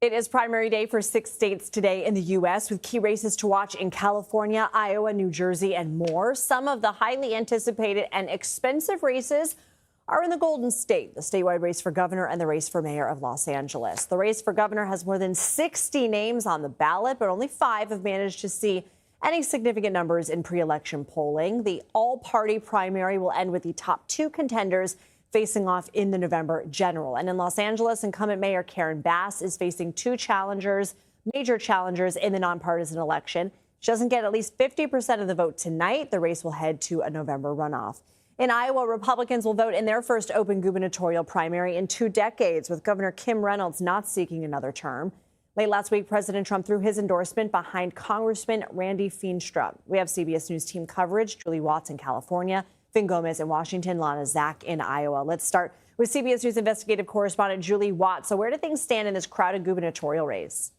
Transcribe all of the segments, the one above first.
It is primary day for 6 states today in the U.S., with key races to watch in California, Iowa, New Jersey, and more. Some of the highly anticipated and expensive races are in the Golden State, the statewide race for governor and the race for mayor of Los Angeles. The race for governor has more than 60 names on the ballot, but only 5 have managed to see any significant numbers in pre-election polling. The all-party primary will end with the top 2 contenders facing off in the November general. And in Los Angeles, incumbent Mayor Karen Bass is facing 2 challengers, major challengers in the nonpartisan election. She doesn't get at least 50% of the vote tonight. The race will head to a November runoff. In Iowa, Republicans will vote in their first open gubernatorial primary in 2 decades, with Governor Kim Reynolds not seeking another term. Late last week, President Trump threw his endorsement behind Congressman Randy Feenstra. We have CBS News team coverage. Julie Watts in California, Finn Gómez in Washington, Lana Zach in Iowa. Let's start with CBS News investigative correspondent Julie Watts. So where do things stand in this crowded gubernatorial race?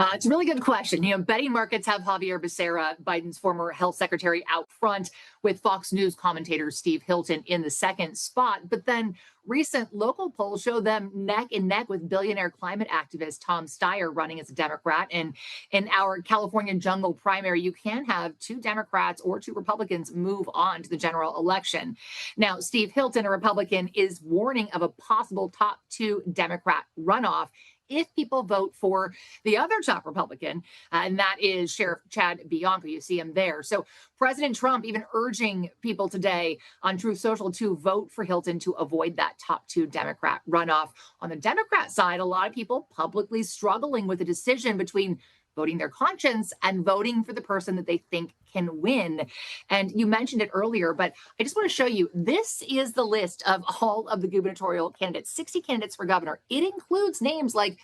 It's a really good question. Betting markets have Javier Becerra, Biden's former health secretary, out front, with Fox News commentator Steve Hilton in the second spot. But then recent local polls show them neck and neck with billionaire climate activist Tom Steyer running as a Democrat. And in our California jungle primary, you can have 2 Democrats or 2 Republicans move on to the general election. Now, Steve Hilton, a Republican, is warning of a possible top 2 Democrat runoff if people vote for the other top Republican, and that is Sheriff Chad Bianco. You see him there. So President Trump even urging people today on Truth Social to vote for Hilton to avoid that top 2 Democrat runoff. On the Democrat side, a lot of people publicly struggling with the decision between voting their conscience and voting for the person that they think can win. And you mentioned it earlier, but I just want to show you, this is the list of all of the gubernatorial candidates, 60 candidates for governor. It includes names like,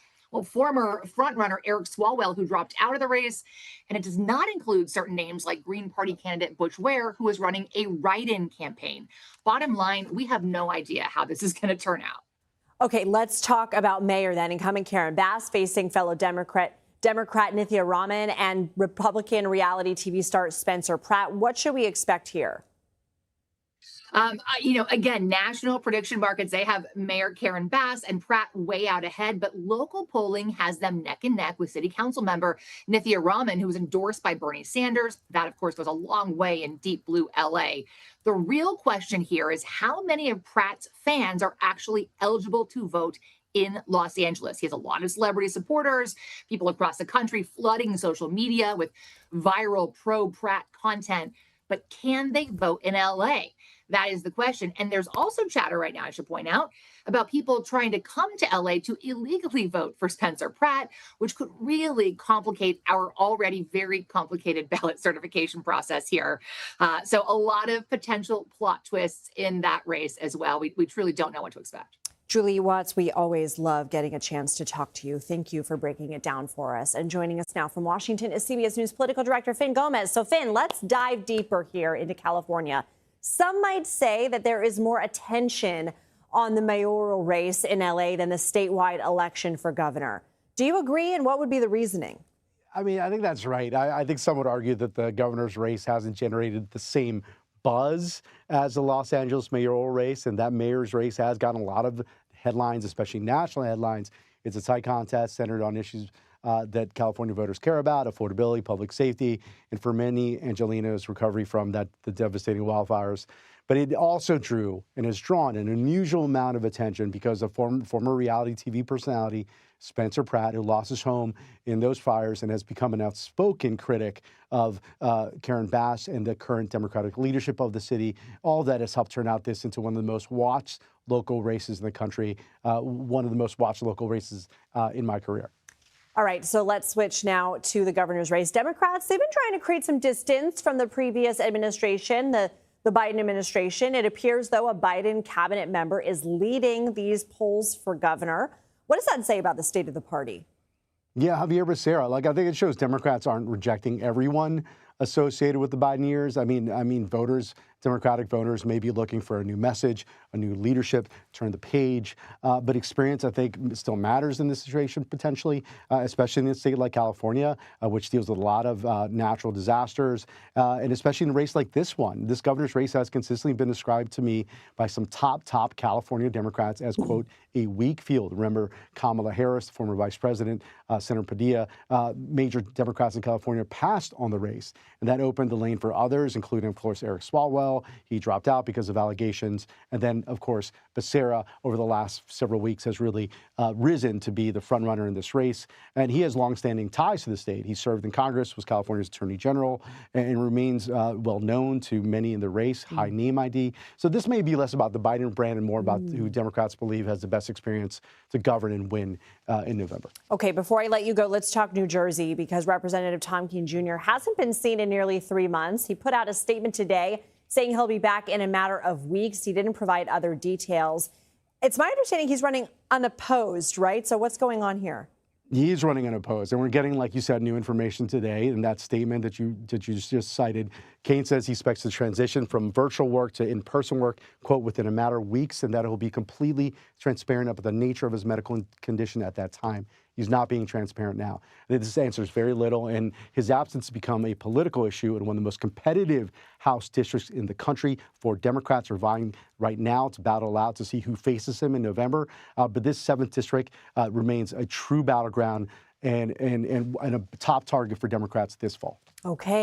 former frontrunner Eric Swalwell, who dropped out of the race. And it does not include certain names like Green Party candidate Butch Ware, who is running a write-in campaign. Bottom line, we have no idea how this is going to turn out. Okay, let's talk about mayor then. Incumbent Karen Bass facing fellow Democrat Nithya Raman and Republican reality TV star Spencer Pratt. What should we expect here? Again, national prediction markets, they have Mayor Karen Bass and Pratt way out ahead, but local polling has them neck and neck with city council member Nithya Raman, who was endorsed by Bernie Sanders. That, of course, goes a long way in deep blue LA. The real question here is how many of Pratt's fans are actually eligible to vote in Los Angeles. He has a lot of celebrity supporters, people across the country flooding social media with viral pro-Pratt content. But can they vote in LA? That is the question. And there's also chatter right now, I should point out, about people trying to come to LA to illegally vote for Spencer Pratt, which could really complicate our already very complicated ballot certification process here. So a lot of potential plot twists in that race as well. We truly don't know what to expect. Julie Watts, we always love getting a chance to talk to you. Thank you for breaking it down for us. And joining us now from Washington is CBS News political director Finn Gómez. So Finn, let's dive deeper here into California. Some might say that there is more attention on the mayoral race in LA than the statewide election for governor. Do you agree, and what would be the reasoning? I mean, I think that's right. I think some would argue that the governor's race hasn't generated the same buzz as the Los Angeles mayoral race, and that mayor's race has gotten a lot of headlines, especially national headlines. It's a tight contest centered on issues that California voters care about: affordability, public safety, and for many, Angelina's recovery from the devastating wildfires. But it also drew and has drawn an unusual amount of attention because of former reality TV personality Spencer Pratt, who lost his home in those fires and has become an outspoken critic of Karen Bass and the current Democratic leadership of the city. All that has helped turn out this into one of the most watched local races in the country, one of the most watched local races in my career. All right, so let's switch now to the governor's race. Democrats, they've been trying to create some distance from the previous administration, the Biden administration. It appears, though, a Biden cabinet member is leading these polls for governor. What does that say about the state of the party? Yeah, Javier Becerra. I think it shows Democrats aren't rejecting everyone associated with the Biden years. I mean, voters Democratic voters may be looking for a new message, a new leadership, turn the page. But experience, I think, still matters in this situation potentially, especially in a state like California, which deals with a lot of natural disasters, and especially in a race like this one. This governor's race has consistently been described to me by some top California Democrats as, quote, a weak field. Remember Kamala Harris, the former vice president, Senator Padilla, major Democrats in California passed on the race. And that opened the lane for others, including, of course, Eric Swalwell. He dropped out because of allegations. And then, of course, Becerra, over the last several weeks, has really risen to be the frontrunner in this race. And he has longstanding ties to the state. He served in Congress, was California's attorney general, and remains well known to many in the race, high name ID. So this may be less about the Biden brand and more about who Democrats believe has the best experience to govern and win in November. Okay, before I let you go, let's talk New Jersey, because Representative Tom Keene Jr. hasn't been seen in nearly 3 months. He put out a statement today saying he'll be back in a matter of weeks. He didn't provide other details. It's my understanding he's running unopposed, right? So what's going on here? He's running unopposed, and we're getting, like you said, new information today. In that statement that you just cited, Keene says he expects to transition from virtual work to in-person work, quote, within a matter of weeks, and that he'll be completely transparent about the nature of his medical condition at that time. He's not being transparent now. This answers very little, and his absence has become a political issue in one of the most competitive House districts in the country. 4 Democrats are vying right now to battle out to see who faces him in November. But this 7th district remains a true battleground and a top target for Democrats this fall. Okay.